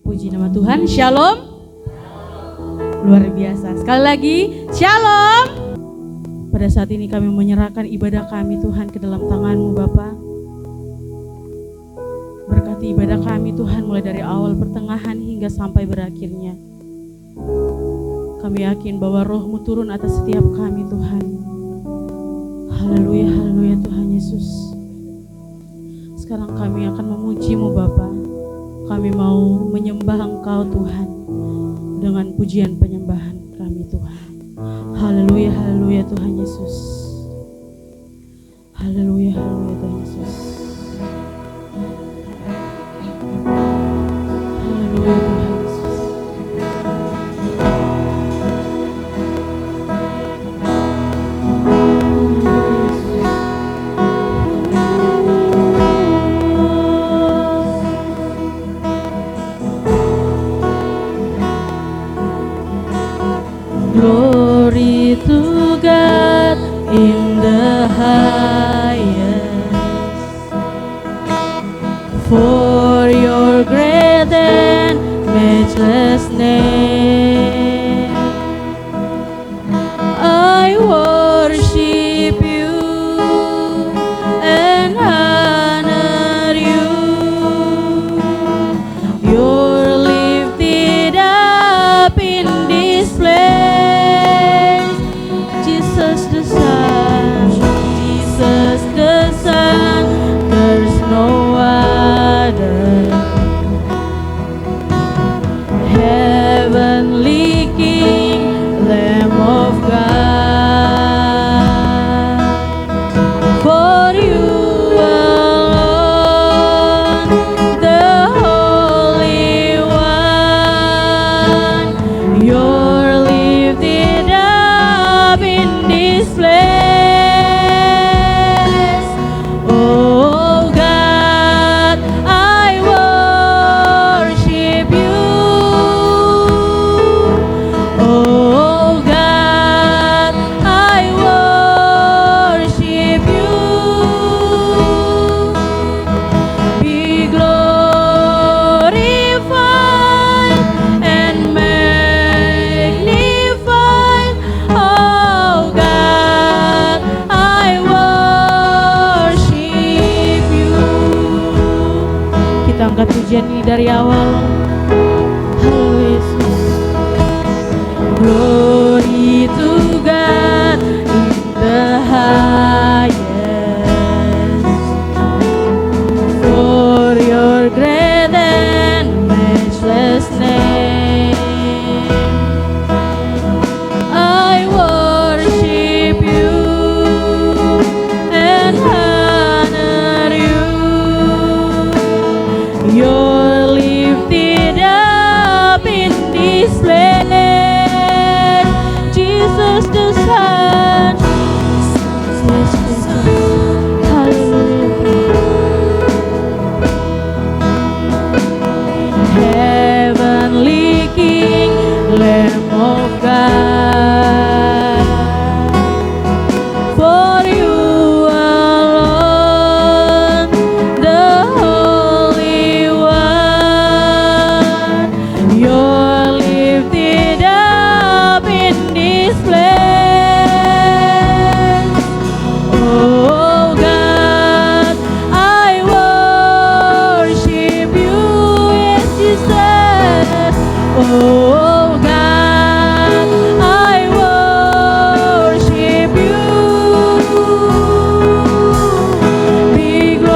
Puji nama Tuhan, Shalom. Luar biasa, sekali lagi Shalom. Pada saat ini kami menyerahkan ibadah kami Tuhan ke dalam tangan-Mu Bapa. Berkati ibadah kami Tuhan mulai dari awal, pertengahan hingga sampai berakhirnya. Kami yakin bahwa Roh-Mu turun atas setiap kami Tuhan. Haleluya, haleluya Tuhan Yesus. Sekarang kami akan memuji-Mu Bapa. Kami mau menyembah Engkau Tuhan dengan pujian penyembahan kami Tuhan. Haleluya, haleluya Tuhan Yesus. Haleluya, haleluya Tuhan Yesus. Haleluya Tuhan Yesus. Glory to God in the highest, for your great and matchless name. I worship you and honor you. You're lifted up in this place. Jesus the Son, there's no other. Heavenly King, Lamb of God, for you alone, the Holy One, you're lifted up in this place. Oh God, I worship you. Oh God, I worship you. Be glorified and magnified. Oh God, I worship you. Kita angkat pujian ini dari awal. Haleluya Yesus. Glory to God in the highest, for your great and matchless name. I worship you and honor you. You're lifted up in this place. Jesus the Son. Hallelujah. Heavenly King, Lamb of God, for you alone, the Holy One, you're lifted up in this place. Oh God, I worship you, yes Jesus. Oh God, I worship you. Be glorified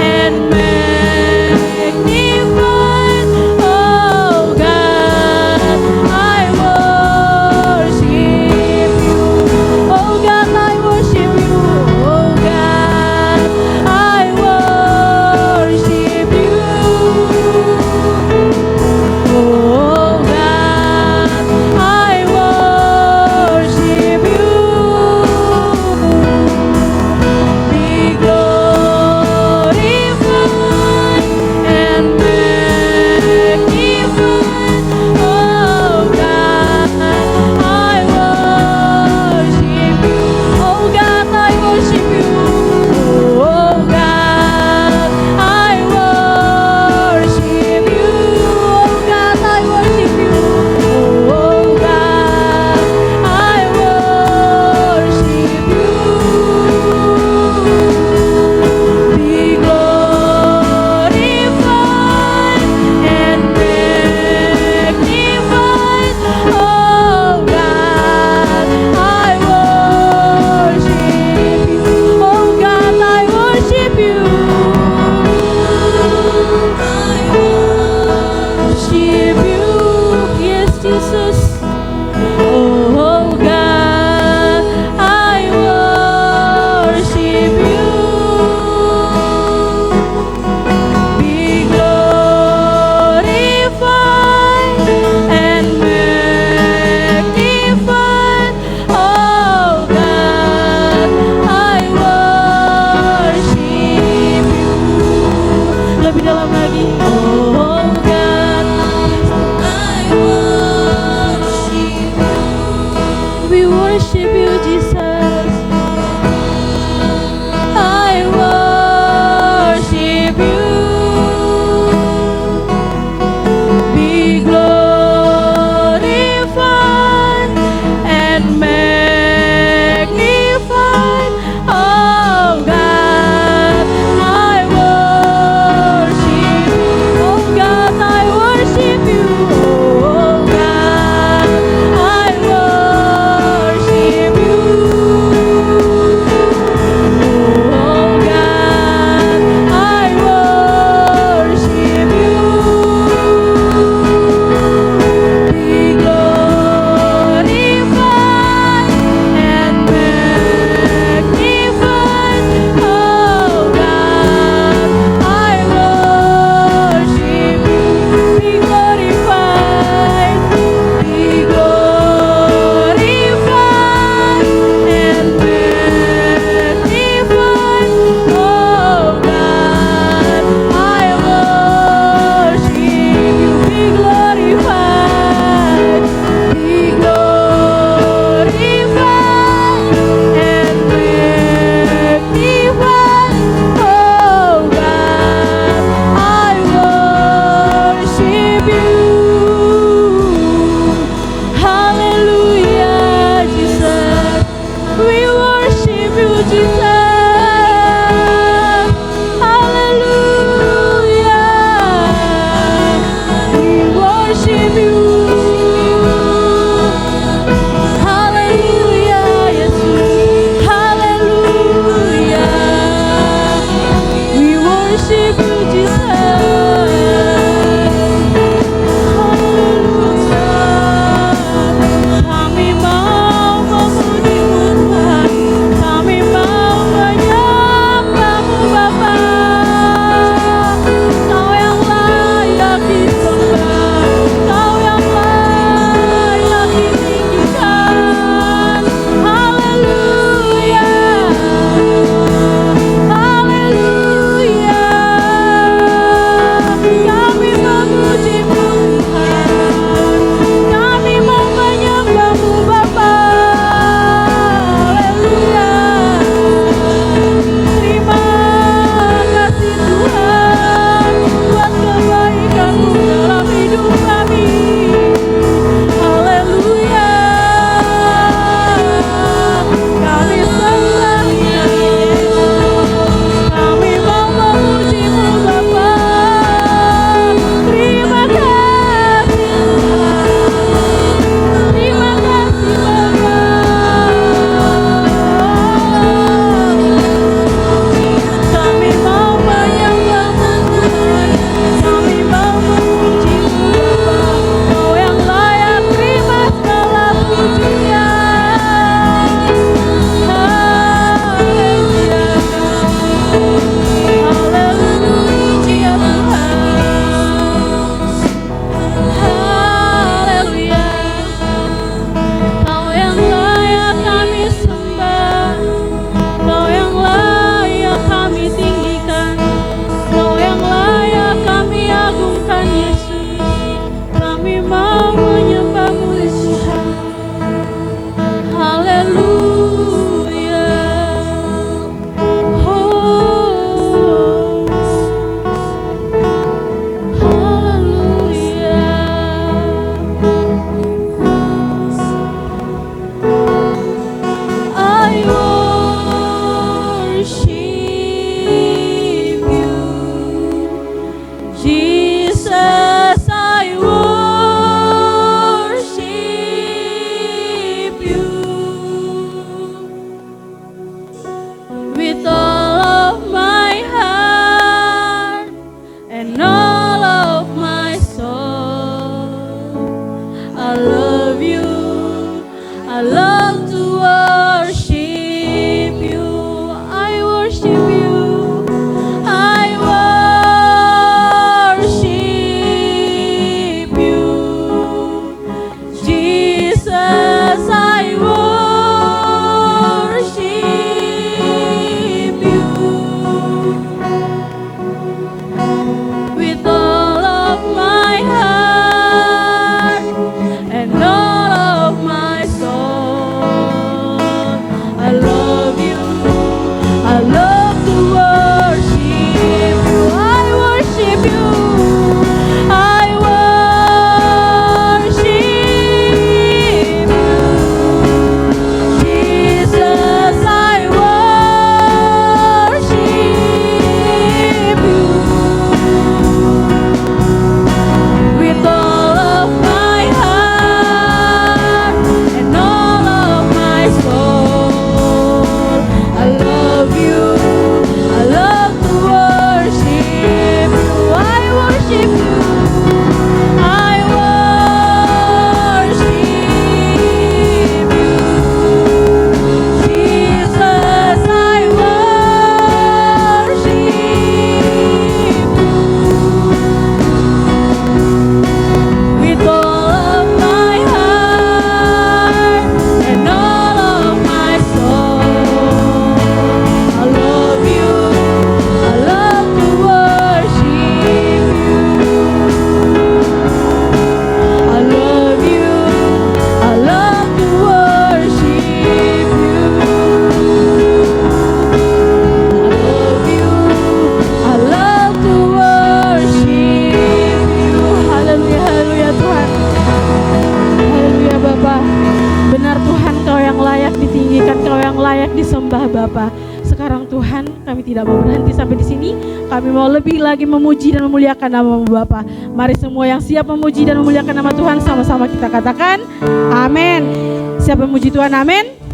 and magnified. Oh God, I worship you. Oh God, I worship you. Oh God, I worship you. disembah Bapa. Sekarang Tuhan, kami tidak mau berhenti sampai di sini. Kami mau lebih lagi memuji dan memuliakan nama-Mu Bapa. Mari semua yang siap memuji dan memuliakan nama Tuhan, sama-sama kita katakan amin. Siap memuji Tuhan, amin.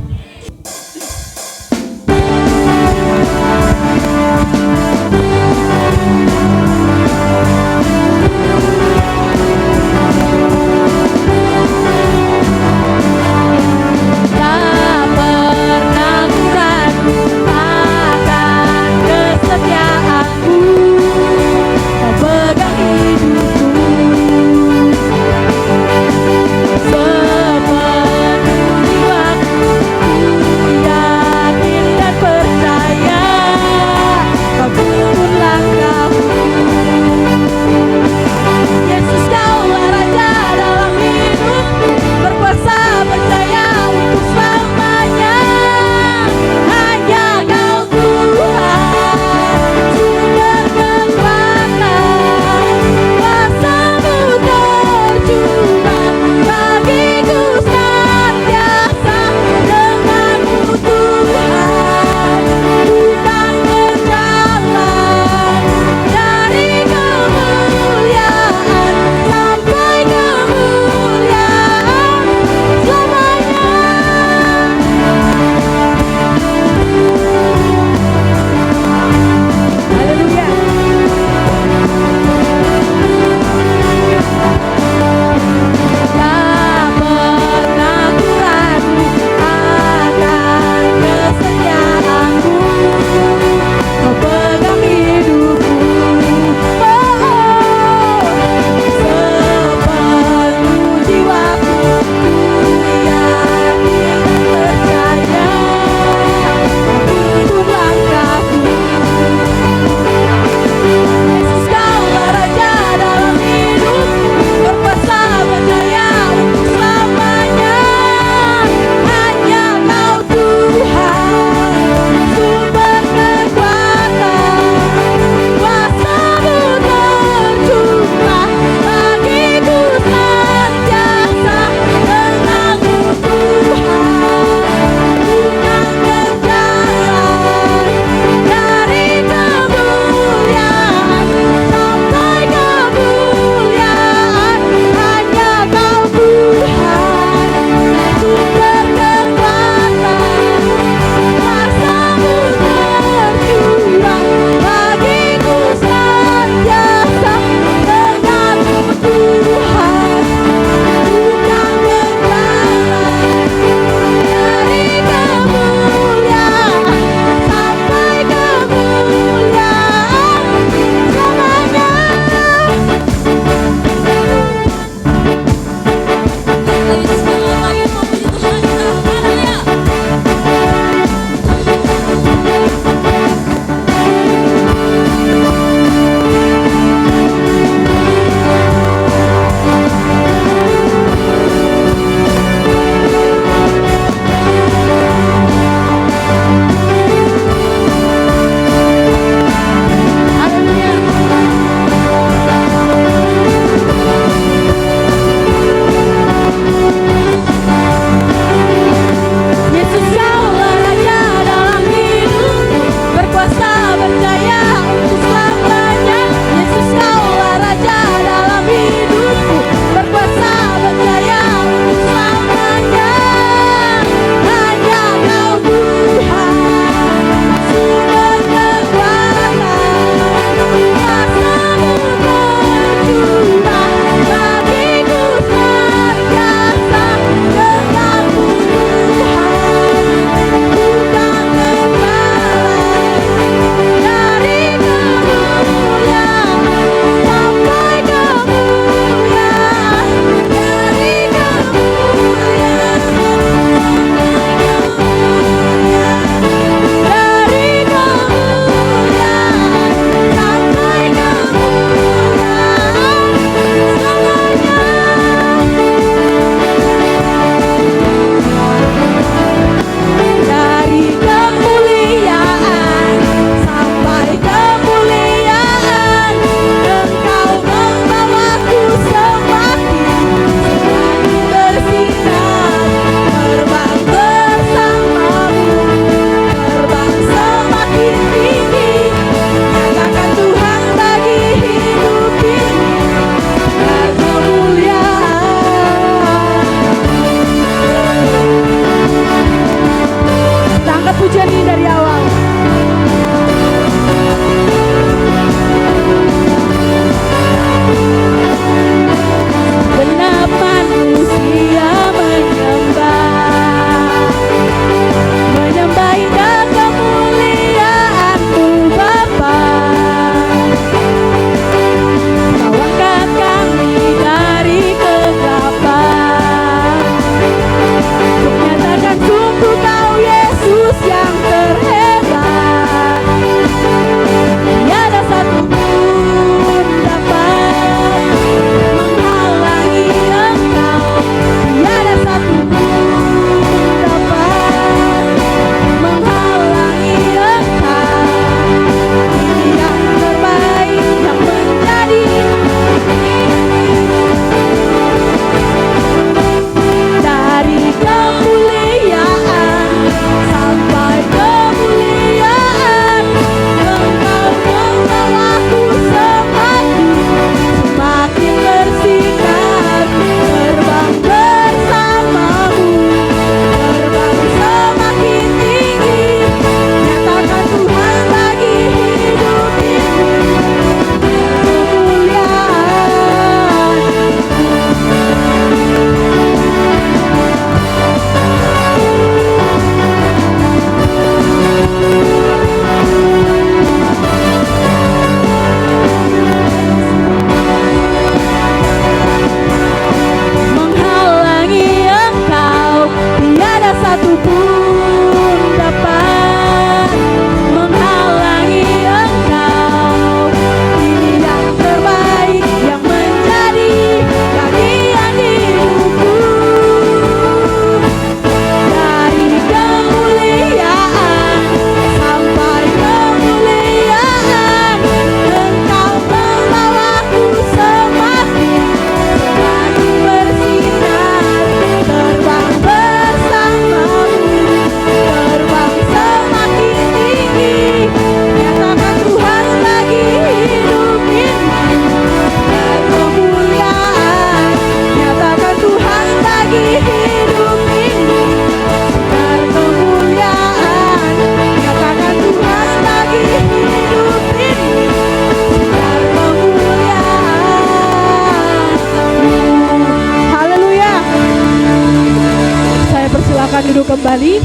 kembali.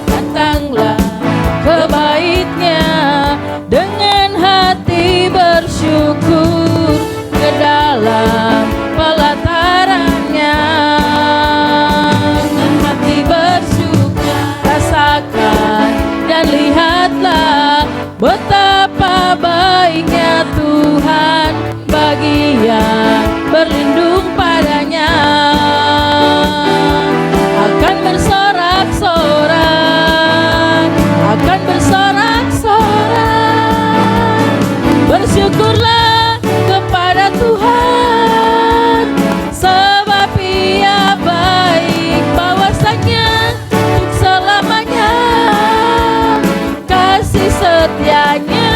Datanglah ke baitnya dengan hati bersyukur, ke dalam pelatarannya dengan hati bersyukur. Rasakan dan lihatlah betapa baiknya Tuhan bagi yang berlindung padanya. Akan bersorak-sorak, akan bersorak-sorak. Bersyukurlah kepada Tuhan, sebab Ia baik, bahwasanya untuk selamanya kasih setianya.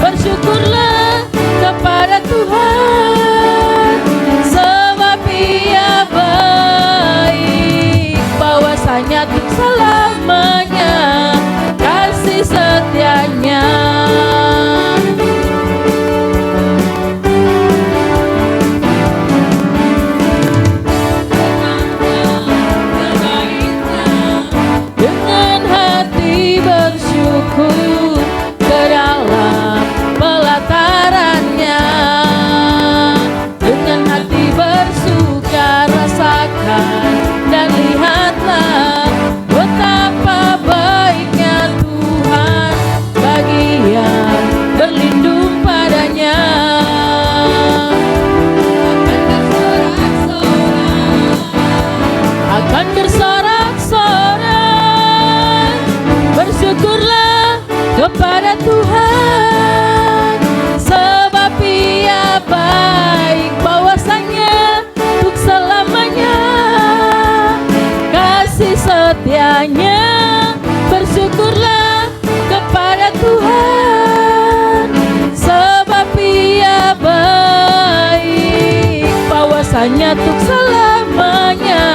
Bersyukurlah kepada Tuhan, sebab Ia baik, bahwasanya untuk selamanya kasih setianya. Dengan hati bersyukur, ke dalam pelatarannya dengan hati bersuka. Rasakan dan lihatlah betapa baiknya Tuhan bagi yang berlindung padanya. Akan bersorak-sorak, bersyukurlah kepada Tuhan, sebab Ia baik, bahwasanya untuk selamanya kasih setianya. Bersyukurlah kepada Tuhan, sebab Ia baik, bahwasanya untuk selamanya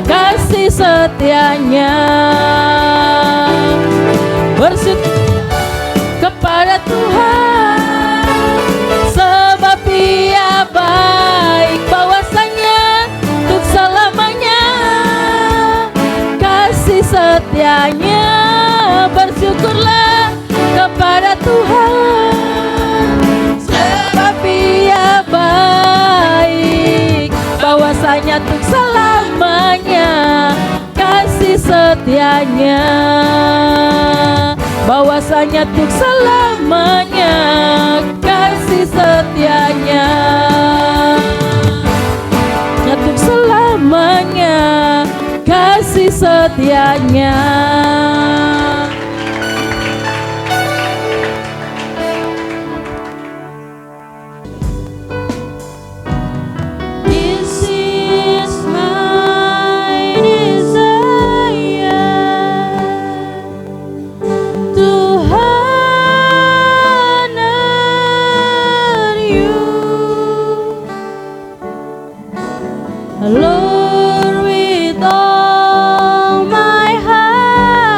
kasih setianya. Bersyukur kepada Tuhan, sebab Ia baik, bahwasanya untuk selamanya kasih setianya. Bersyukurlah kepada Tuhan, sebab Ia baik, bahwasanya untuk selamanya kasih setianya. Bahwasanya untuk selamanya kasih setianya. Untuk selamanya kasih setianya. This is my desire, to honor You, Lord, with all my heart.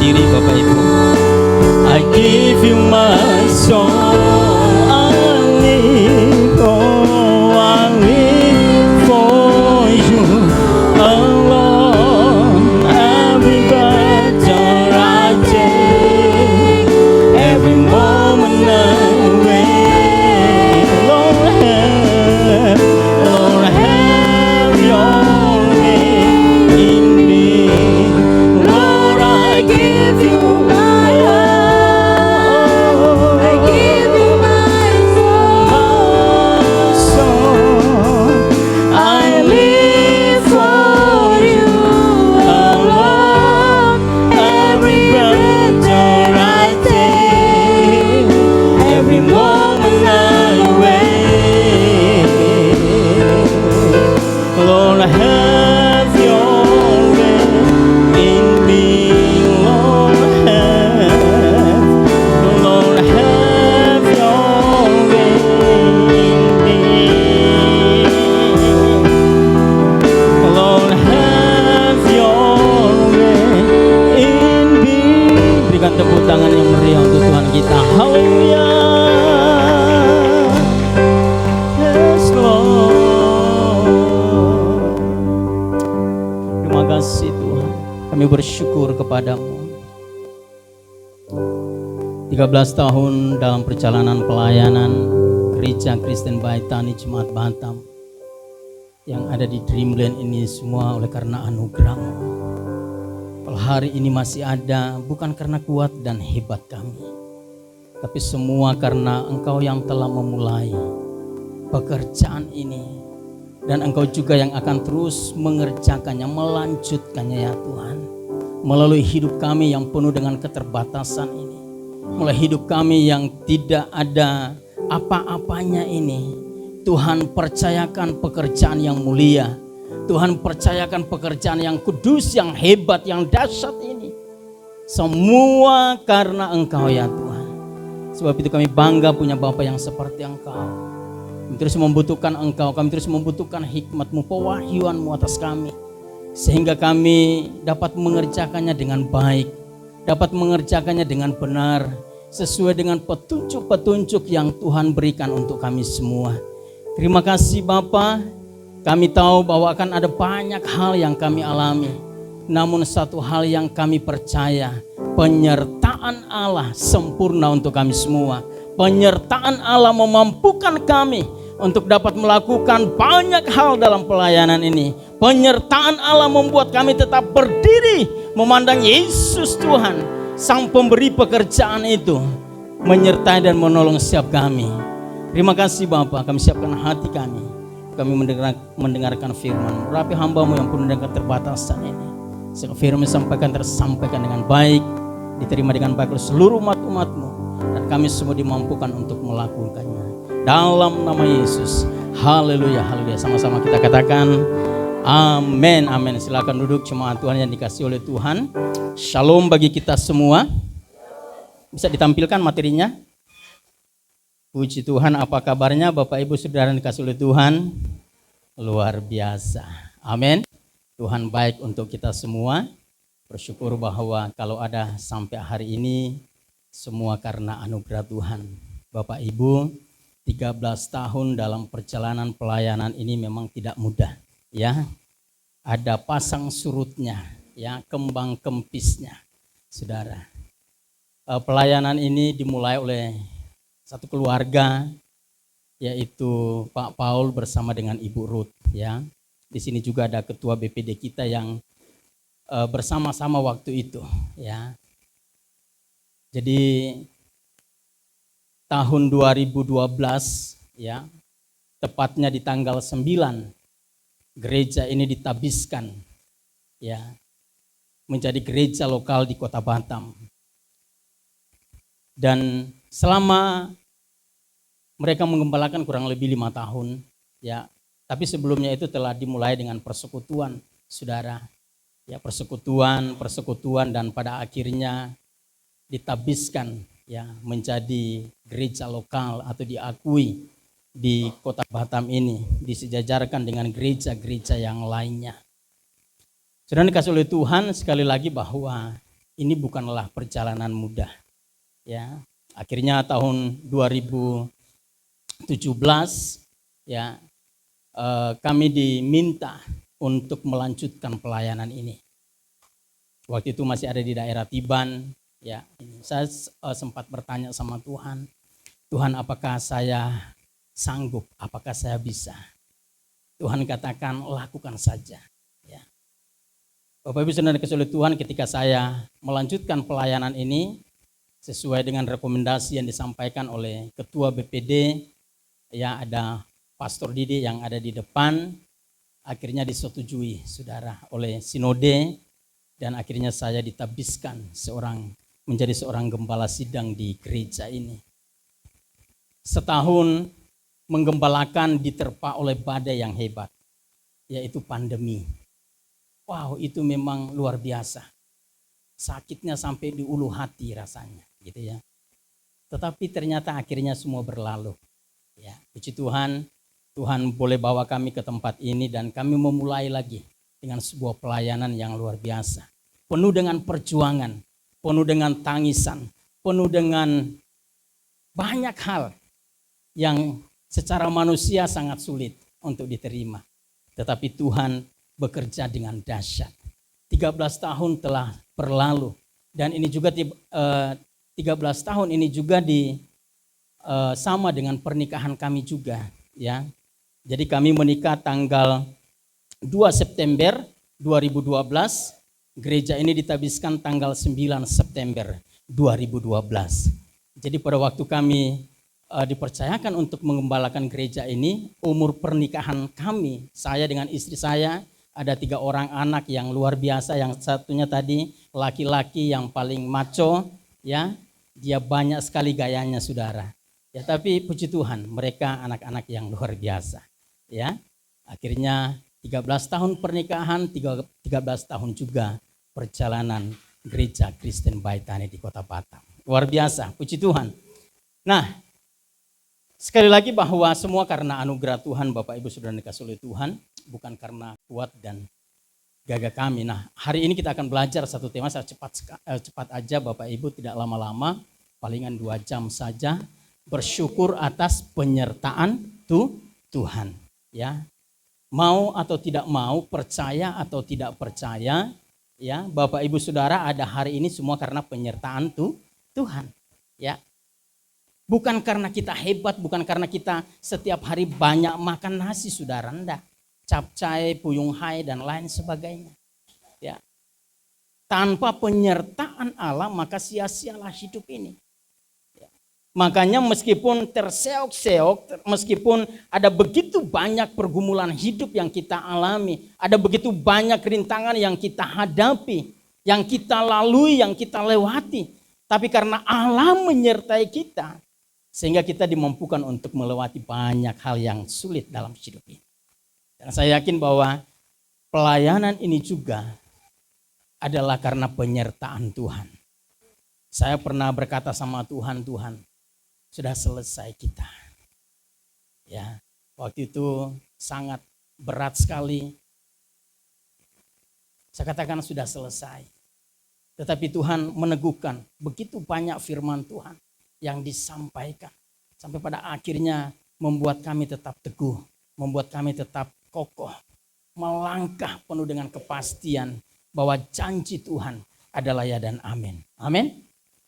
berdiri Bapak Ibu. I give you my soul, I live, oh I live for you alone. Every breath I take, every moment I wait, Lord have your way in me. Lord, I give you my heart, I give you my soul. I live for you alone. Every breath I take, every moment I wait, Lord, have your way in me. Lord, have your way in me. Lord, have your way in me. Berikan tepuk tangan yang meriah untuk Tuhan kita. Haleluya. Yes, Lord. Terima kasih Tuhan. Kami bersyukur kepadamu. 13 tahun dalam perjalanan pelayanan Gereja Kristen Baitani Jemaat Batam yang ada di Dreamland ini semua oleh karena anugerah-Mu. Kalau hari ini masih ada bukan karena kuat dan hebat kami, tapi semua karena Engkau yang telah memulai pekerjaan ini, dan Engkau juga yang akan terus mengerjakannya, melanjutkannya ya Tuhan, melalui hidup kami yang penuh dengan keterbatasan ini, mulai hidup kami yang tidak ada apa-apanya ini. Tuhan percayakan pekerjaan yang mulia, Tuhan percayakan pekerjaan yang kudus, yang hebat, yang dahsyat ini. Semua karena Engkau ya Tuhan. Sebab itu kami bangga punya Bapa yang seperti Engkau. Kami terus membutuhkan Engkau, kami terus membutuhkan hikmat-Mu, pewahyuan-Mu atas kami, sehingga kami dapat mengerjakannya dengan baik, dapat mengerjakannya dengan benar, sesuai dengan petunjuk-petunjuk yang Tuhan berikan untuk kami semua. Terima kasih Bapa. Kami tahu bahwa akan ada banyak hal yang kami alami, namun satu hal yang kami percaya, penyertaan Allah sempurna untuk kami semua. Penyertaan Allah memampukan kami untuk dapat melakukan banyak hal dalam pelayanan ini. Penyertaan Allah membuat kami tetap berdiri memandang Yesus Tuhan, Sang Pemberi pekerjaan itu, menyertai dan menolong setiap kami. Terima kasih Bapak, kami siapkan hati kami. Kami mendengarkan firman, rapi hamba-Mu yang penuh dengan keterbatasan ini. Sehingga firman tersampaikan dengan baik, diterima dengan baik oleh seluruh umat-umat-Mu, dan kami semua dimampukan untuk melakukannya. Dalam nama Yesus, haleluya, haleluya. Sama-sama kita katakan amin, amin. Silakan duduk jemaat Tuhan yang dikasihi oleh Tuhan. Shalom bagi kita semua. Bisa ditampilkan materinya? Puji Tuhan, apa kabarnya Bapak Ibu Saudara yang dikasihi oleh Tuhan? Luar biasa. Amin. Tuhan baik untuk kita semua. Bersyukur bahwa kalau ada sampai hari ini semua karena anugerah Tuhan. Bapak Ibu, 13 tahun dalam perjalanan pelayanan ini memang tidak mudah, ya. Ada pasang surutnya, ya, kembang kempisnya. Saudara. Pelayanan ini dimulai oleh satu keluarga, yaitu Pak Paul bersama dengan Ibu Ruth, ya. Di sini juga ada ketua BPD kita yang bersama-sama waktu itu, ya. Jadi tahun 2012, ya, tepatnya di tanggal 9, gereja ini ditabiskan, ya, menjadi gereja lokal di Kota Batam. Dan selama mereka menggembalakan kurang lebih 5 tahun, ya. Tapi sebelumnya itu telah dimulai dengan persekutuan, saudara. Ya, persekutuan dan pada akhirnya ditabiskan, ya, menjadi gereja lokal atau diakui di Kota Batam ini, disejajarkan dengan gereja-gereja yang lainnya. Saudara dikasih oleh Tuhan, sekali lagi bahwa ini bukanlah perjalanan mudah. Ya, akhirnya tahun 2017 ya kami diminta untuk melanjutkan pelayanan ini. Waktu itu masih ada di daerah Tiban. Ya, saya sempat bertanya sama Tuhan, Tuhan apakah saya sanggup, apakah saya bisa? Tuhan katakan lakukan saja. Ya. Bapak Ibu Saudara kasih oleh Tuhan, ketika saya melanjutkan pelayanan ini sesuai dengan rekomendasi yang disampaikan oleh Ketua BPD, ya ada Pastor Didi yang ada di depan, akhirnya disetujui saudara oleh Sinode dan akhirnya saya ditabiskan menjadi seorang gembala sidang di gereja ini. Setahun menggembalakan diterpa oleh badai yang hebat, yaitu pandemi. Wow, itu memang luar biasa. Sakitnya sampai di ulu hati rasanya, gitu ya. Tetapi ternyata akhirnya semua berlalu. Ya, puji Tuhan, Tuhan boleh bawa kami ke tempat ini dan kami memulai lagi dengan sebuah pelayanan yang luar biasa. Penuh dengan perjuangan, penuh dengan tangisan, penuh dengan banyak hal yang secara manusia sangat sulit untuk diterima. Tetapi Tuhan bekerja dengan dahsyat. 13 tahun telah berlalu dan ini juga 13 tahun ini juga sama dengan pernikahan kami juga ya. Jadi kami menikah tanggal 2 September 2012, gereja ini ditabiskan tanggal 9 September 2012. Jadi pada waktu kami dipercayakan untuk mengembalakan gereja ini, umur pernikahan kami, saya dengan istri saya, ada 3 orang anak yang luar biasa, yang satunya tadi laki-laki yang paling maco, ya, dia banyak sekali gayanya saudara. Ya, tapi puji Tuhan, mereka anak-anak yang luar biasa. Ya, akhirnya 13 tahun pernikahan, 13 tahun juga perjalanan gereja Kristen Baitani di Kota Batam. Luar biasa, puji Tuhan. Nah, sekali lagi bahwa semua karena anugerah Tuhan, Bapak Ibu Saudara dikasih oleh Tuhan, bukan karena kuat dan gagah kami. Nah, hari ini kita akan belajar satu tema, saya cepat aja Bapak Ibu, tidak lama-lama, palingan 2 jam saja. Bersyukur atas penyertaan Tuhan. Ya, mau atau tidak mau, percaya atau tidak percaya, ya Bapak Ibu Saudara ada hari ini semua karena penyertaan Tuhan. Ya. Bukan karena kita hebat, bukan karena kita setiap hari banyak makan nasi saudara, enggak. Capcay, puyung hai dan lain sebagainya. Ya. Tanpa penyertaan Allah maka sia-sialah hidup ini. Ya. Makanya meskipun terseok-seok, meskipun ada begitu banyak pergumulan hidup yang kita alami, ada begitu banyak rintangan yang kita hadapi, yang kita lalui, yang kita lewati, tapi karena Allah menyertai kita, sehingga kita dimampukan untuk melewati banyak hal yang sulit dalam hidup ini. Dan saya yakin bahwa pelayanan ini juga adalah karena penyertaan Tuhan. Saya pernah berkata sama Tuhan, Tuhan sudah selesai kita. Ya, waktu itu sangat berat sekali. Saya katakan sudah selesai. Tetapi Tuhan meneguhkan begitu banyak firman Tuhan yang disampaikan. Sampai pada akhirnya membuat kami tetap teguh. Membuat kami tetap kokoh. Melangkah penuh dengan kepastian bahwa janji Tuhan adalah ya dan amin. Amin.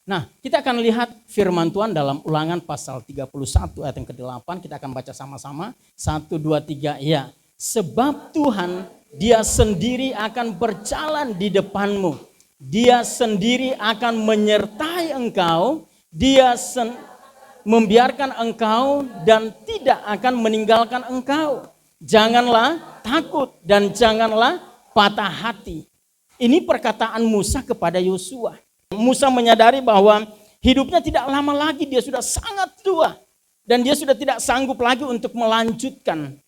Nah, kita akan lihat firman Tuhan dalam Ulangan pasal 31 ayat yang ke-8. Kita akan baca sama-sama. 1, 2, 3, ya. Sebab Tuhan dia sendiri akan berjalan di depanmu. Dia sendiri akan menyertai engkau. Dia membiarkan engkau dan tidak akan meninggalkan engkau. Janganlah takut dan janganlah patah hati. Ini perkataan Musa kepada Yosua. Musa menyadari bahwa hidupnya tidak lama lagi, dia sudah sangat tua. Dan dia sudah tidak sanggup lagi untuk melanjutkan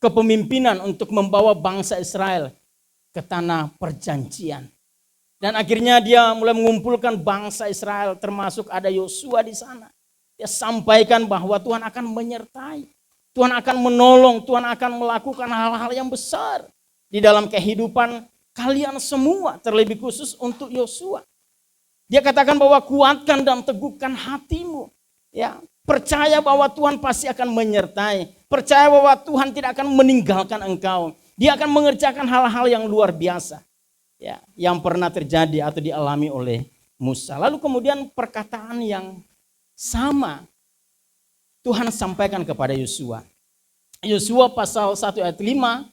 kepemimpinan untuk membawa bangsa Israel ke tanah perjanjian. Dan akhirnya dia mulai mengumpulkan bangsa Israel, termasuk ada Yosua di sana. Dia sampaikan bahwa Tuhan akan menyertai. Tuhan akan menolong, Tuhan akan melakukan hal-hal yang besar di dalam kehidupan kalian semua, terlebih khusus untuk Yosua. Dia katakan bahwa kuatkan dan teguhkan hatimu. Ya, percaya bahwa Tuhan pasti akan menyertai. Percaya bahwa Tuhan tidak akan meninggalkan engkau. Dia akan mengerjakan hal-hal yang luar biasa. Ya, yang pernah terjadi atau dialami oleh Musa. Lalu kemudian perkataan yang sama Tuhan sampaikan kepada Yosua. Yosua pasal 1 ayat 5,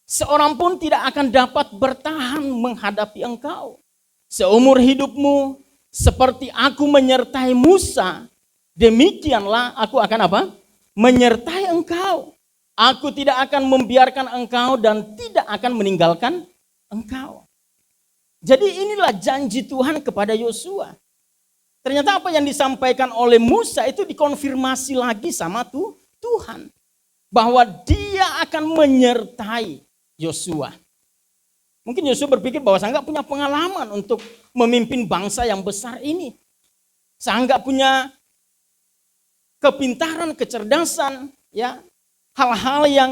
seorang pun tidak akan dapat bertahan menghadapi engkau. Seumur hidupmu seperti aku menyertai Musa, demikianlah aku akan apa? Menyertai engkau. Aku tidak akan membiarkan engkau dan tidak akan meninggalkan engkau. Jadi inilah janji Tuhan kepada Yosua. Ternyata apa yang disampaikan oleh Musa itu dikonfirmasi lagi sama Tuhan. Bahwa dia akan menyertai Yosua. Mungkin Yosua berpikir bahwa saya nggak punya pengalaman untuk memimpin bangsa yang besar ini. Saya nggak punya kepintaran, kecerdasan, ya, hal-hal yang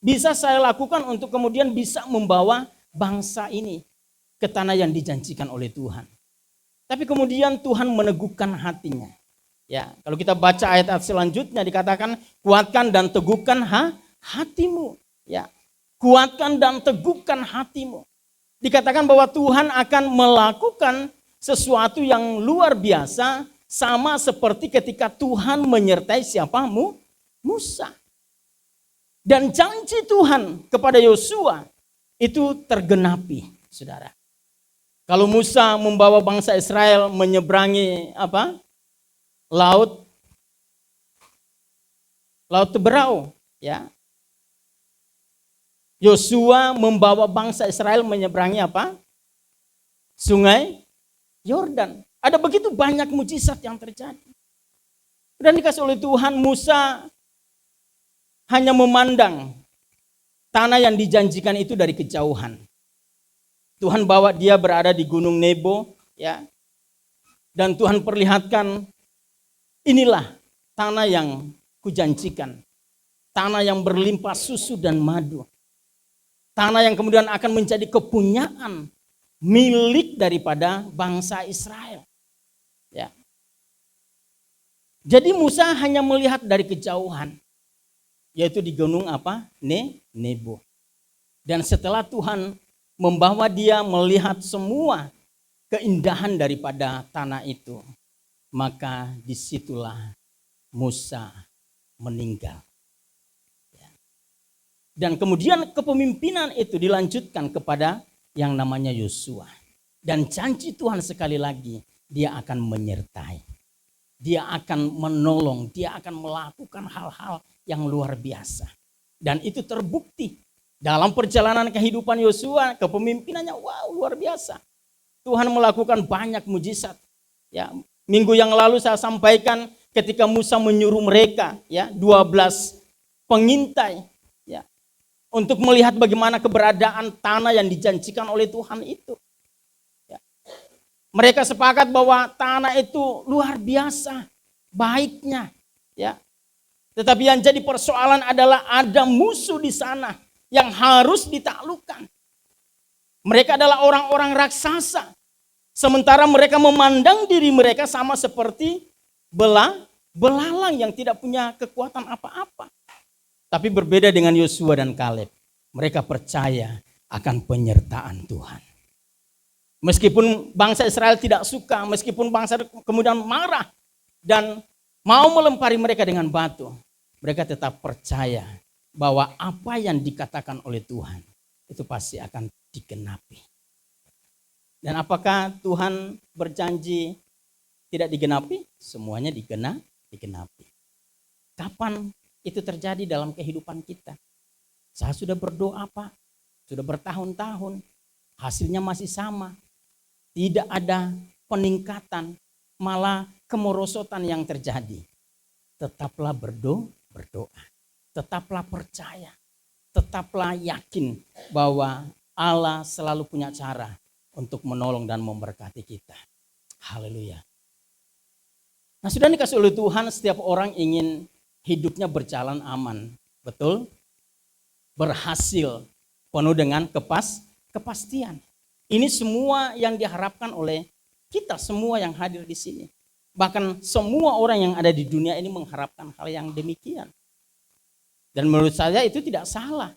bisa saya lakukan untuk kemudian bisa membawa bangsa ini ke tanah yang dijanjikan oleh Tuhan. Tapi kemudian Tuhan meneguhkan hatinya. Ya, kalau kita baca ayat-ayat selanjutnya dikatakan kuatkan dan teguhkan hatimu. Ya, kuatkan dan teguhkan hatimu. Dikatakan bahwa Tuhan akan melakukan sesuatu yang luar biasa sama seperti ketika Tuhan menyertai siapa? Musa. Dan janji Tuhan kepada Yosua itu tergenapi, saudara. Kalau Musa membawa bangsa Israel menyeberangi apa? Laut Teberau, ya. Yosua membawa bangsa Israel menyeberangi apa? Sungai Yordan. Ada begitu banyak mujizat yang terjadi. Dan dikasih oleh Tuhan, Musa hanya memandang tanah yang dijanjikan itu dari kejauhan. Tuhan bawa dia berada di Gunung Nebo, ya. Dan Tuhan perlihatkan, inilah tanah yang kujanjikan. Tanah yang berlimpah susu dan madu. Tanah yang kemudian akan menjadi kepunyaan milik daripada bangsa Israel. Ya. Jadi Musa hanya melihat dari kejauhan. Yaitu di gunung apa? Nebo. Dan setelah Tuhan membawa dia melihat semua keindahan daripada tanah itu, maka disitulah Musa meninggal. Dan kemudian kepemimpinan itu dilanjutkan kepada yang namanya Yosua. Dan janji Tuhan sekali lagi, dia akan menyertai. Dia akan menolong, dia akan melakukan hal-hal yang luar biasa. Dan itu terbukti dalam perjalanan kehidupan Yosua, kepemimpinannya wow luar biasa. Tuhan melakukan banyak mujizat. Ya, minggu yang lalu saya sampaikan ketika Musa menyuruh mereka, ya, 12 pengintai, ya, untuk melihat bagaimana keberadaan tanah yang dijanjikan oleh Tuhan itu. Ya. Mereka sepakat bahwa tanah itu luar biasa baiknya, ya. Tetapi yang jadi persoalan adalah ada musuh di sana yang harus ditaklukkan. Mereka adalah orang-orang raksasa. Sementara mereka memandang diri mereka sama seperti belalang yang tidak punya kekuatan apa-apa. Tapi berbeda dengan Yosua dan Kaleb. Mereka percaya akan penyertaan Tuhan. Meskipun bangsa Israel tidak suka, meskipun bangsa kemudian marah dan mau melempari mereka dengan batu, mereka tetap percaya bahwa apa yang dikatakan oleh Tuhan itu pasti akan digenapi. Dan apakah Tuhan berjanji tidak digenapi? Semuanya digenapi. Kapan itu terjadi dalam kehidupan kita? Saya sudah berdoa, Pak. Sudah bertahun-tahun. Hasilnya masih sama. Tidak ada peningkatan. Malah kemerosotan yang terjadi. Tetaplah berdoa. Tetaplah percaya. Tetaplah yakin bahwa Allah selalu punya cara untuk menolong dan memberkati kita. Haleluya. Nah, sudah dikasih oleh Tuhan, setiap orang ingin hidupnya berjalan aman. Betul? Berhasil, penuh dengan kepastian. Ini semua yang diharapkan oleh Kita semua yang hadir di sini. Bahkan semua orang yang ada di dunia ini mengharapkan hal yang demikian. Dan menurut saya itu tidak salah.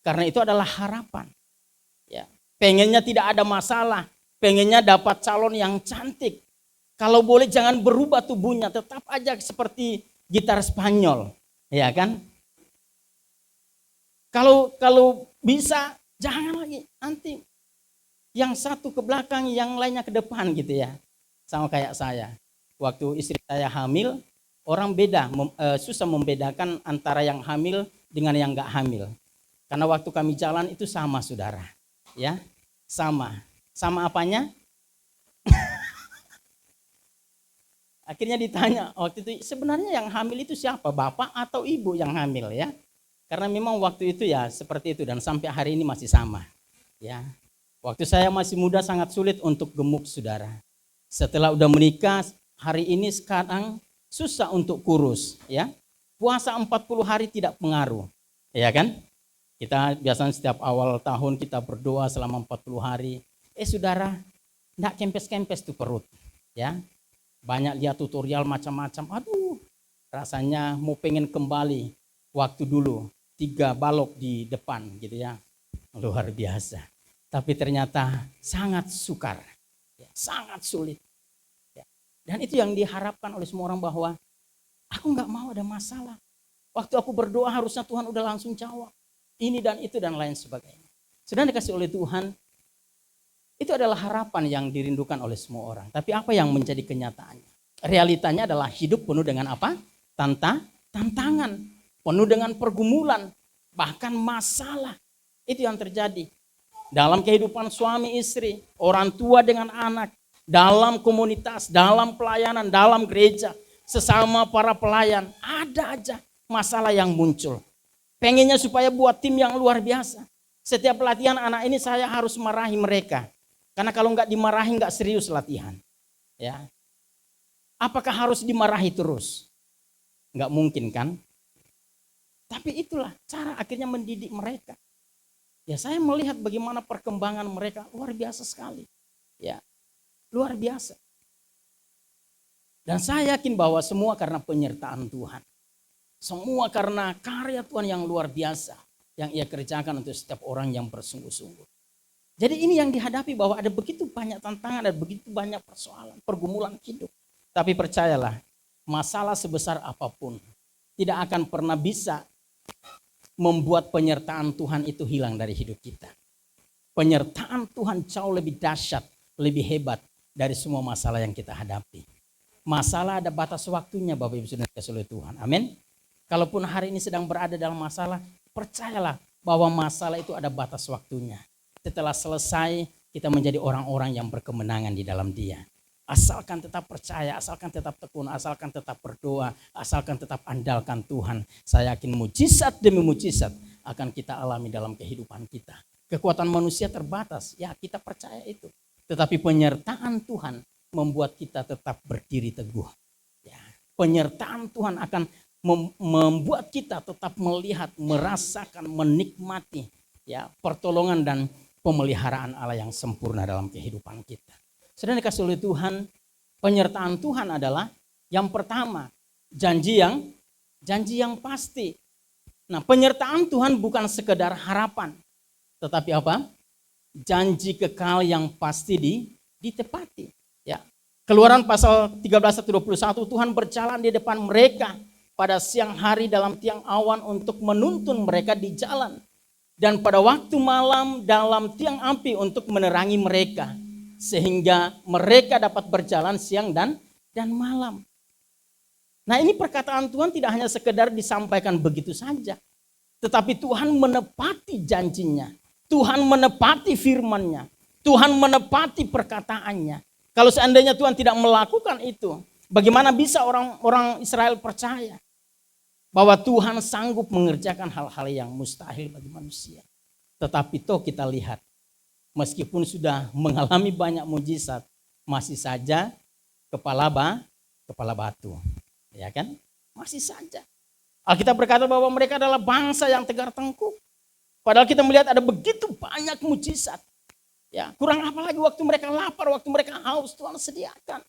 Karena itu adalah harapan. Ya, pengennya tidak ada masalah. Pengennya dapat calon yang cantik. Kalau boleh jangan berubah tubuhnya. Tetap aja seperti gitar Spanyol. Ya kan? Kalau bisa jangan lagi. Nanti yang satu ke belakang, yang lainnya ke depan gitu ya. Sama kayak saya. Waktu istri saya hamil, orang susah membedakan antara yang hamil dengan yang enggak hamil. Karena waktu kami jalan itu sama, saudara. Ya, sama. Sama apanya? Akhirnya ditanya waktu itu, sebenarnya yang hamil itu siapa? Bapak atau ibu yang hamil ya? Karena memang waktu itu ya seperti itu dan sampai hari ini masih sama. Ya. Waktu saya masih muda sangat sulit untuk gemuk, saudara. Setelah udah menikah, hari ini sekarang susah untuk kurus, ya. Puasa 40 hari tidak pengaruh, ya kan? Kita biasanya setiap awal tahun kita berdoa selama 40 hari. Saudara, enggak kempes-kempes tuh perut, ya. Banyak lihat tutorial macam-macam. Aduh, rasanya mau pengen kembali waktu dulu 3 balok di depan gitu ya. Luar biasa. Tapi ternyata sangat sukar, ya, sangat sulit. Ya. Dan itu yang diharapkan oleh semua orang bahwa aku nggak mau ada masalah. Waktu aku berdoa harusnya Tuhan udah langsung jawab. Ini dan itu dan lain sebagainya. Sedang dikasih oleh Tuhan, itu adalah harapan yang dirindukan oleh semua orang. Tapi apa yang menjadi kenyataannya? Realitanya adalah hidup penuh dengan apa? Tantangan, penuh dengan pergumulan, bahkan masalah. Itu yang terjadi. Dalam kehidupan suami istri, orang tua dengan anak, dalam komunitas, dalam pelayanan, dalam gereja, sesama para pelayan, ada aja masalah yang muncul. Pengennya supaya buat tim yang luar biasa. Setiap latihan anak ini saya harus marahi mereka. Karena kalau nggak dimarahi nggak serius latihan. Ya. Apakah harus dimarahi terus? Nggak mungkin kan? Tapi itulah cara akhirnya mendidik mereka. Ya saya melihat bagaimana perkembangan mereka luar biasa sekali. Ya, luar biasa. Dan saya yakin bahwa semua karena penyertaan Tuhan. Semua karena karya Tuhan yang luar biasa. Yang ia kerjakan untuk setiap orang yang bersungguh-sungguh. Jadi ini yang dihadapi bahwa ada begitu banyak tantangan, ada begitu banyak persoalan, pergumulan hidup. Tapi percayalah, masalah sebesar apapun tidak akan pernah bisa membuat penyertaan Tuhan itu hilang dari hidup kita. Penyertaan Tuhan jauh lebih dahsyat, lebih hebat dari semua masalah yang kita hadapi. Masalah ada batas waktunya Bapak Ibu Saudara dikasihi oleh Tuhan. Amin. Kalaupun hari ini sedang berada dalam masalah, percayalah bahwa masalah itu ada batas waktunya. Setelah selesai, kita menjadi orang-orang yang berkemenangan di dalam Dia. Asalkan tetap percaya, asalkan tetap tekun, asalkan tetap berdoa, asalkan tetap andalkan Tuhan. Saya yakin mujizat demi mujizat akan kita alami dalam kehidupan kita. Kekuatan manusia terbatas, ya kita percaya itu. Tetapi penyertaan Tuhan membuat kita tetap berdiri teguh. Ya, penyertaan Tuhan akan membuat kita tetap melihat, merasakan, menikmati ya pertolongan dan pemeliharaan Allah yang sempurna dalam kehidupan kita. Sedang dikasih oleh Tuhan, penyertaan Tuhan adalah yang pertama, janji yang pasti. Nah, penyertaan Tuhan bukan sekedar harapan, tetapi apa? Janji kekal yang pasti ditepati. Ya. Keluaran pasal 13:21, Tuhan berjalan di depan mereka pada siang hari dalam tiang awan untuk menuntun mereka di jalan. Dan pada waktu malam dalam tiang api untuk menerangi mereka. Sehingga mereka dapat berjalan siang dan malam. Nah ini perkataan Tuhan tidak hanya sekedar disampaikan begitu saja. Tetapi Tuhan menepati janjinya. Tuhan menepati firman-Nya. Tuhan menepati perkataannya. Kalau seandainya Tuhan tidak melakukan itu, bagaimana bisa orang Israel percaya bahwa Tuhan sanggup mengerjakan hal-hal yang mustahil bagi manusia. Tetapi toh kita lihat, meskipun sudah mengalami banyak mujizat, masih saja kepala batu. Ya kan? Masih saja. Alkitab berkata bahwa mereka adalah bangsa yang tegar tengkuk. Padahal kita melihat ada begitu banyak mujizat. Ya, kurang apa lagi waktu mereka lapar, waktu mereka haus, Tuhan sediakan.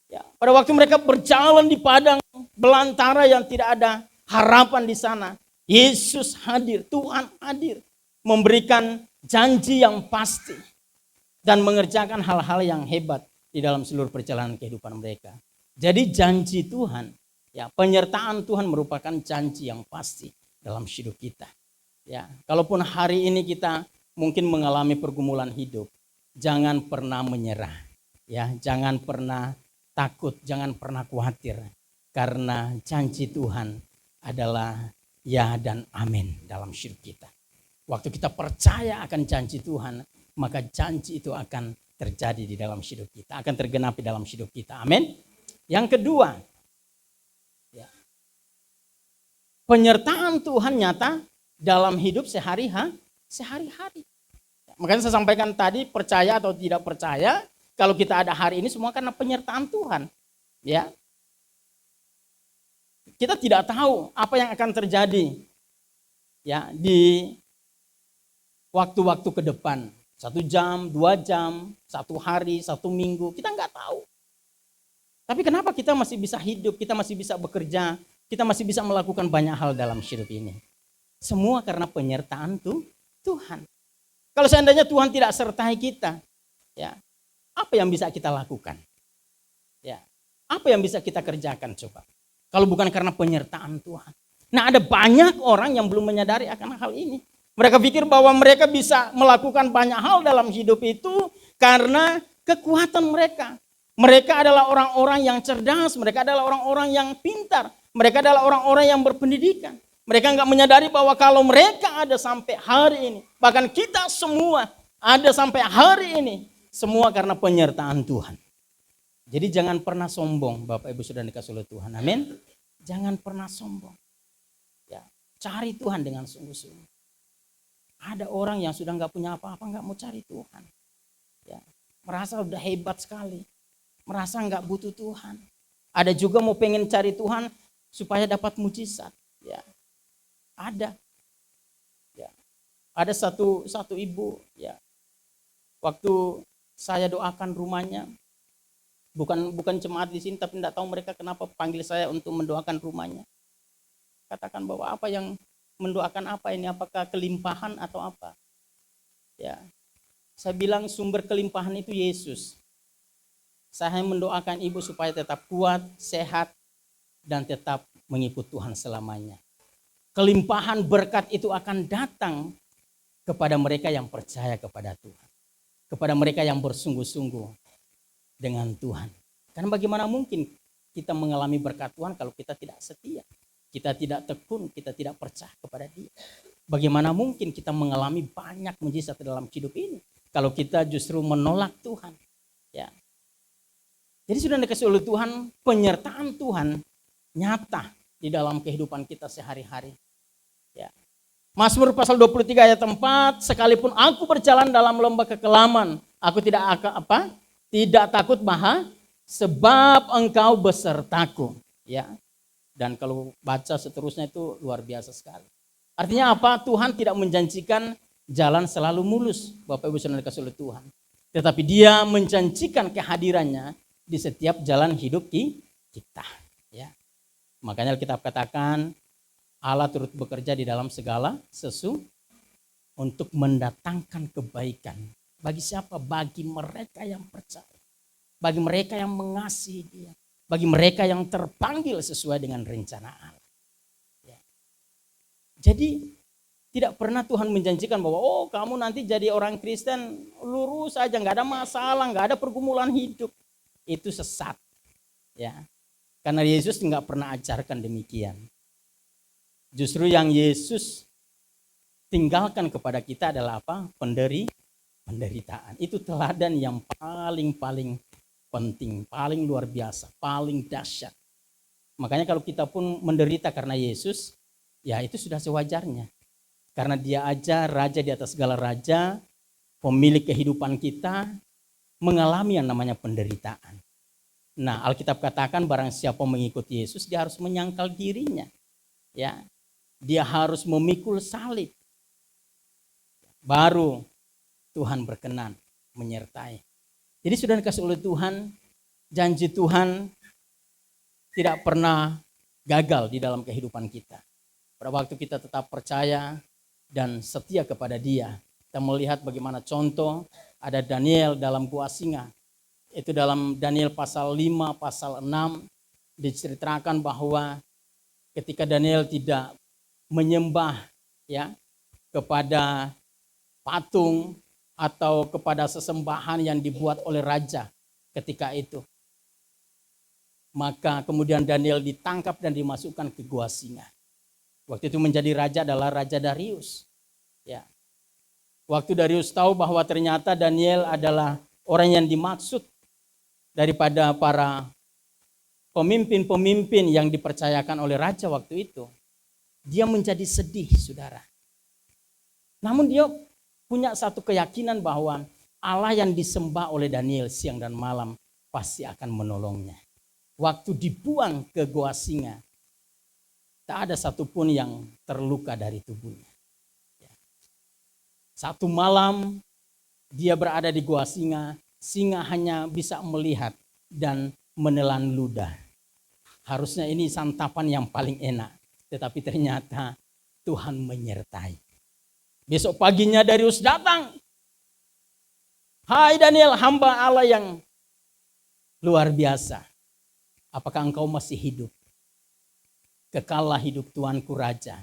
Ya, pada waktu mereka berjalan di padang belantara yang tidak ada harapan di sana, Yesus hadir, Tuhan hadir, memberikan janji yang pasti dan mengerjakan hal-hal yang hebat di dalam seluruh perjalanan kehidupan mereka. Jadi janji Tuhan, ya, penyertaan Tuhan merupakan janji yang pasti dalam hidup kita. Ya, kalaupun hari ini kita mungkin mengalami pergumulan hidup, jangan pernah menyerah. Ya, jangan pernah takut, jangan pernah khawatir. Karena janji Tuhan adalah ya dan amin dalam hidup kita. Waktu kita percaya akan janji Tuhan, maka janji itu akan terjadi di dalam hidup kita, akan tergenapi dalam hidup kita. Amin. Yang kedua, ya, penyertaan Tuhan nyata dalam hidup sehari-hari. Makanya saya sampaikan tadi, percaya atau tidak percaya, kalau kita ada hari ini semua karena penyertaan Tuhan. Ya, kita tidak tahu apa yang akan terjadi, ya, di waktu-waktu ke depan. 1 jam, 2 jam, 1 hari, 1 minggu, kita nggak tahu. Tapi kenapa kita masih bisa hidup, kita masih bisa bekerja, kita masih bisa melakukan banyak hal dalam hidup ini? Semua karena penyertaan Tuhan. Kalau seandainya Tuhan tidak sertai kita, ya, apa yang bisa kita lakukan? Ya, apa yang bisa kita kerjakan coba? Kalau bukan karena penyertaan Tuhan. Nah, ada banyak orang yang belum menyadari akan hal ini. Mereka pikir bahwa mereka bisa melakukan banyak hal dalam hidup itu karena kekuatan mereka. Mereka adalah orang-orang yang cerdas, mereka adalah orang-orang yang pintar, mereka adalah orang-orang yang berpendidikan. Mereka nggak menyadari bahwa kalau mereka ada sampai hari ini, bahkan kita semua ada sampai hari ini, semua karena penyertaan Tuhan. Jadi jangan pernah sombong, Bapak Ibu Saudara dikasihi oleh Tuhan. Amin. Jangan pernah sombong. Ya, cari Tuhan dengan sungguh-sungguh. Ada orang yang sudah nggak punya apa-apa, nggak mau cari Tuhan. Ya, merasa udah hebat sekali, merasa nggak butuh Tuhan. Ada juga mau pengen cari Tuhan supaya dapat mujizat. Ya, ada. Ya, ada satu ibu. Ya, waktu saya doakan rumahnya, bukan jemaat di sini, tapi tidak tahu mereka kenapa panggil saya untuk mendoakan rumahnya. Katakan bahwa apa yang mendoakan apa ini, apakah kelimpahan atau apa? Ya, saya bilang sumber kelimpahan itu Yesus. Saya mendoakan ibu supaya tetap kuat, sehat, dan tetap mengikut Tuhan selamanya. Kelimpahan berkat itu akan datang kepada mereka yang percaya kepada Tuhan. Kepada mereka yang bersungguh-sungguh dengan Tuhan. Karena bagaimana mungkin kita mengalami berkat Tuhan kalau kita tidak setia? Kita tidak tekun, kita tidak percaya kepada Dia. Bagaimana mungkin kita mengalami banyak mujizat dalam hidup ini kalau kita justru menolak Tuhan? Ya. Jadi sudah dikasih oleh Tuhan, penyertaan Tuhan nyata di dalam kehidupan kita sehari-hari. Ya. Mazmur pasal 23 ayat 4, sekalipun aku berjalan dalam lembah kekelaman, aku tidak takut maha, sebab Engkau besertaku. Ya. Dan kalau baca seterusnya itu luar biasa sekali. Artinya apa? Tuhan tidak menjanjikan jalan selalu mulus, Bapak Ibu Saudara dikasihi oleh Tuhan. Tetapi Dia menjanjikan kehadirannya di setiap jalan hidup kita. Ya. Makanya Alkitab katakan Allah turut bekerja di dalam segala sesuatu untuk mendatangkan kebaikan. Bagi siapa? Bagi mereka yang percaya. Bagi mereka yang mengasihi Dia. Bagi mereka yang terpanggil sesuai dengan rencana Allah. Ya. Jadi tidak pernah Tuhan menjanjikan bahwa oh kamu nanti jadi orang Kristen lurus aja, nggak ada masalah, nggak ada pergumulan hidup. Itu sesat. Ya. Karena Yesus nggak pernah ajarkan demikian. Justru yang Yesus tinggalkan kepada kita adalah apa? Penderitaan. Itu teladan yang paling penting, paling luar biasa, paling dahsyat. Makanya kalau kita pun menderita karena Yesus, ya itu sudah sewajarnya. Karena Dia aja raja di atas segala raja, pemilik kehidupan kita, mengalami yang namanya penderitaan. Nah, Alkitab katakan barang siapa mengikuti Yesus, dia harus menyangkal dirinya. Ya, dia harus memikul salib. Baru Tuhan berkenan menyertai. Jadi sudah dikasih oleh Tuhan, janji Tuhan tidak pernah gagal di dalam kehidupan kita. Pada waktu kita tetap percaya dan setia kepada Dia. Kita melihat bagaimana contoh ada Daniel dalam gua singa. Itu dalam Daniel pasal 5, pasal 6 diceritakan bahwa ketika Daniel tidak menyembah ya kepada patung atau kepada sesembahan yang dibuat oleh raja ketika itu, maka kemudian Daniel ditangkap dan dimasukkan ke gua singa. Waktu itu menjadi raja adalah Raja Darius. Ya. Waktu Darius tahu bahwa ternyata Daniel adalah orang yang dimaksud daripada para pemimpin-pemimpin yang dipercayakan oleh raja waktu itu, dia menjadi sedih, saudara. Namun dia punya satu keyakinan bahwa Allah yang disembah oleh Daniel siang dan malam pasti akan menolongnya. Waktu dibuang ke gua singa, tak ada satupun yang terluka dari tubuhnya. Satu malam dia berada di gua singa, singa hanya bisa melihat dan menelan ludah. Harusnya ini santapan yang paling enak, tetapi ternyata Tuhan menyertai. Besok paginya Darius datang. Hai Daniel, hamba Allah yang luar biasa. Apakah engkau masih hidup? Kekallah hidup Tuanku Raja.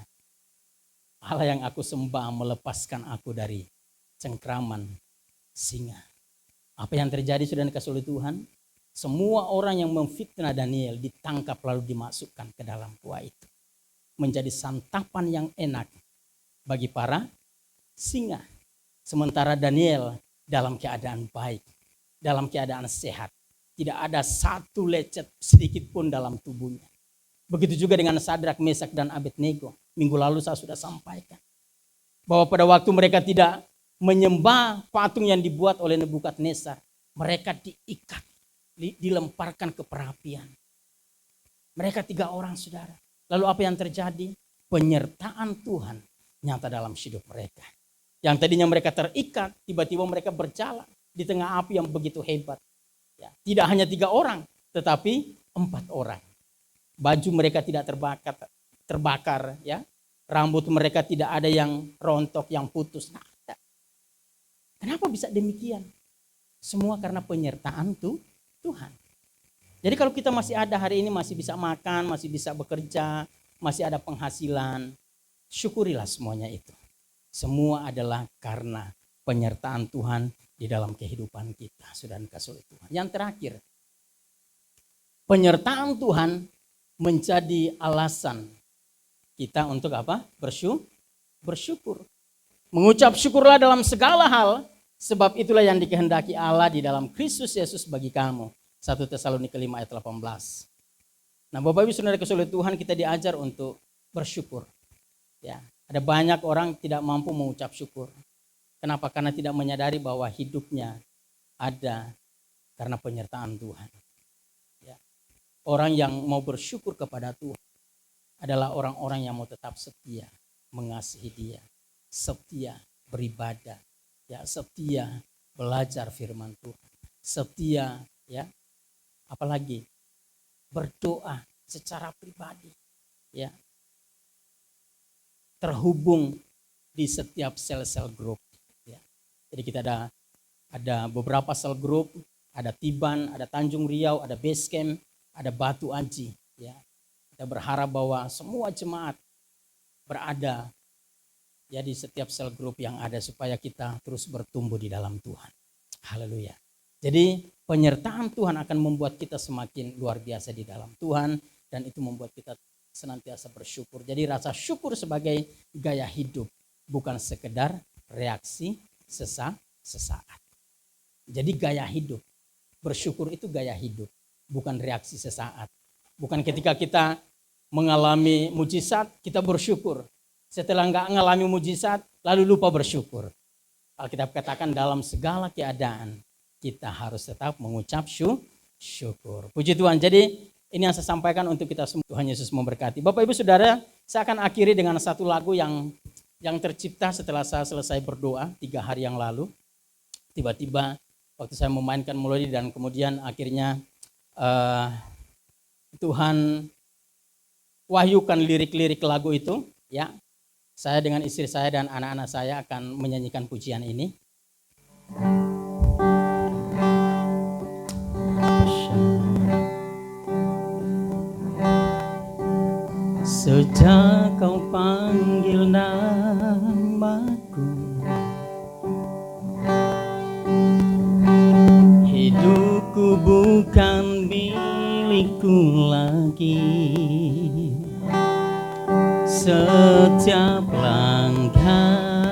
Allah yang aku sembah melepaskan aku dari cengkraman singa. Apa yang terjadi sudah dikasih oleh Tuhan? Semua orang yang memfitnah Daniel ditangkap lalu dimasukkan ke dalam gua itu. Menjadi santapan yang enak bagi para singa. Sementara Daniel dalam keadaan baik, dalam keadaan sehat. Tidak ada satu lecet sedikit pun dalam tubuhnya. Begitu juga dengan Sadrak, Mesak, dan Abednego. Minggu lalu saya sudah sampaikan. Bahwa pada waktu mereka tidak menyembah patung yang dibuat oleh Nebukadnezar. Mereka diikat, dilemparkan ke perapian. Mereka 3 orang, saudara. Lalu apa yang terjadi? Penyertaan Tuhan nyata dalam hidup mereka. Yang tadinya mereka terikat, tiba-tiba mereka berjalan di tengah api yang begitu hebat. Ya, tidak hanya 3 orang, tetapi 4 orang. Baju mereka tidak terbakar, ya. Rambut mereka tidak ada yang rontok, yang putus. Nah, kenapa bisa demikian? Semua karena penyertaan Tuhan. Jadi kalau kita masih ada hari ini, masih bisa makan, masih bisa bekerja, masih ada penghasilan, syukurilah semuanya itu. Semua adalah karena penyertaan Tuhan di dalam kehidupan kita. Sudah dikasih oleh Tuhan. Yang terakhir, penyertaan Tuhan menjadi alasan kita untuk apa? Bersyukur. Mengucap syukurlah dalam segala hal, sebab itulah yang dikehendaki Allah di dalam Kristus Yesus bagi kamu. 1 Tesalonika 5 ayat 18. Nah, Bapak Ibu Saudara kasih oleh Tuhan, kita diajar untuk bersyukur. Ya, ada banyak orang tidak mampu mengucap syukur. Kenapa? Karena tidak menyadari bahwa hidupnya ada karena penyertaan Tuhan. Ya. Orang yang mau bersyukur kepada Tuhan adalah orang-orang yang mau tetap setia mengasihi Dia, setia beribadah, ya, setia belajar firman Tuhan, setia, ya, apalagi berdoa secara pribadi, ya, terhubung di setiap sel-sel grup. Ya. Jadi kita ada beberapa sel grup, ada Tiban, ada Tanjung Riau, ada Basecamp, ada Batu Aji. Ya. Kita berharap bahwa semua jemaat berada ya di setiap sel grup yang ada supaya kita terus bertumbuh di dalam Tuhan. Haleluya. Jadi penyertaan Tuhan akan membuat kita semakin luar biasa di dalam Tuhan dan itu membuat kita senantiasa bersyukur. Jadi rasa syukur sebagai gaya hidup, bukan sekedar reaksi sesaat. Jadi gaya hidup, bersyukur itu gaya hidup, bukan reaksi sesaat. Bukan ketika kita mengalami mujizat, kita bersyukur. Setelah enggak mengalami mujizat, lalu lupa bersyukur. Alkitab katakan dalam segala keadaan, kita harus tetap mengucap syukur. Puji Tuhan. Jadi ini yang saya sampaikan untuk kita semua. Tuhan Yesus memberkati. Bapak Ibu Saudara, saya akan akhiri dengan satu lagu yang tercipta setelah saya selesai berdoa 3 hari yang lalu. Tiba-tiba waktu saya memainkan melodi dan kemudian akhirnya Tuhan wahyukan lirik-lirik lagu itu, ya. Saya dengan istri saya dan anak-anak saya akan menyanyikan pujian ini. Sejak kau panggil namaku, hidupku bukan milikku lagi. Setiap langkah,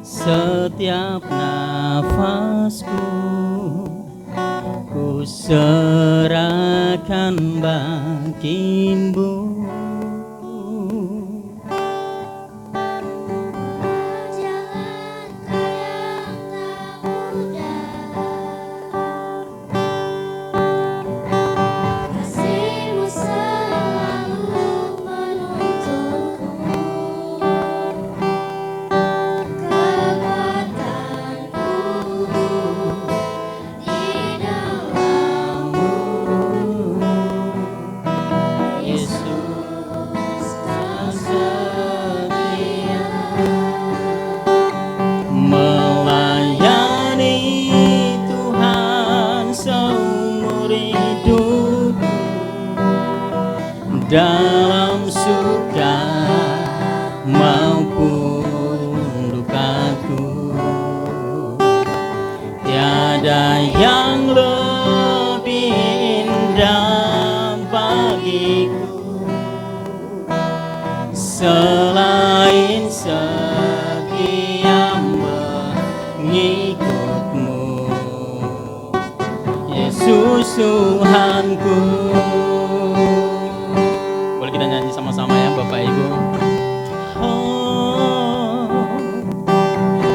setiap nafasku, ku serahkan bagimu. Dalam suka maupun dukaku, tiada yang lebih indah bagiku selain setia mengikutmu, Yesus Tuhanku. Kita nyanyi sama-sama ya Bapak Ibu. Oh,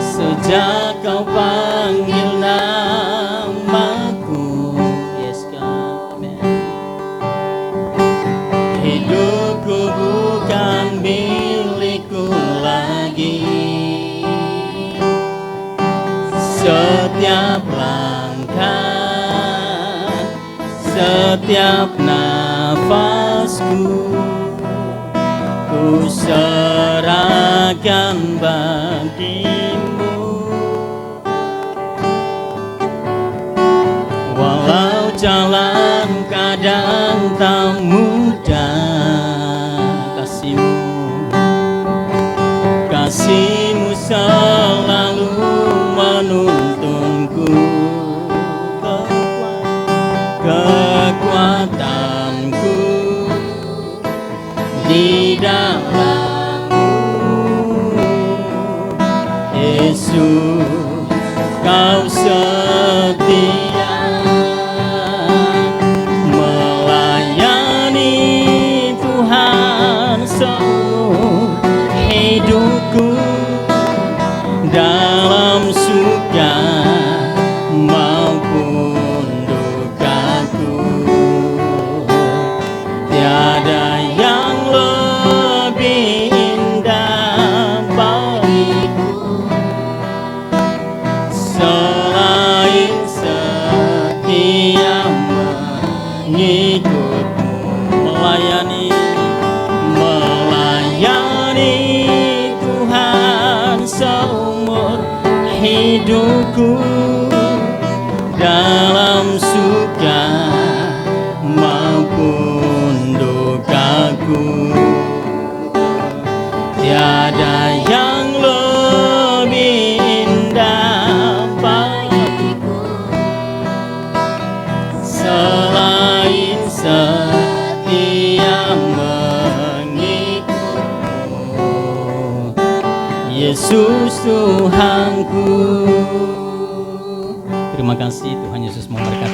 sejak kau panggil namaku, yes God, amen. Hidupku bukan milikku lagi. Setiap langkah, setiap nafasku, ku serahkan bagimu. Walau jalan kadang tak mudah, kasihmu selalu menuntunku. Kekuatanku di dalam-Mu, Yesus, Kau setia melayani Tuhan seumur hidupku, dalam suka maupun dukaku, tiada yang lebih indah bagiku selain setia mengikutmu. Melayani Tuhan seumur hidupku, dalam suka maupun dukaku, tiada yang lebih indah bagiku selain setia mengikutmu, Yesus Tuhanku. Terima kasih, Tuhan Yesus memberkati.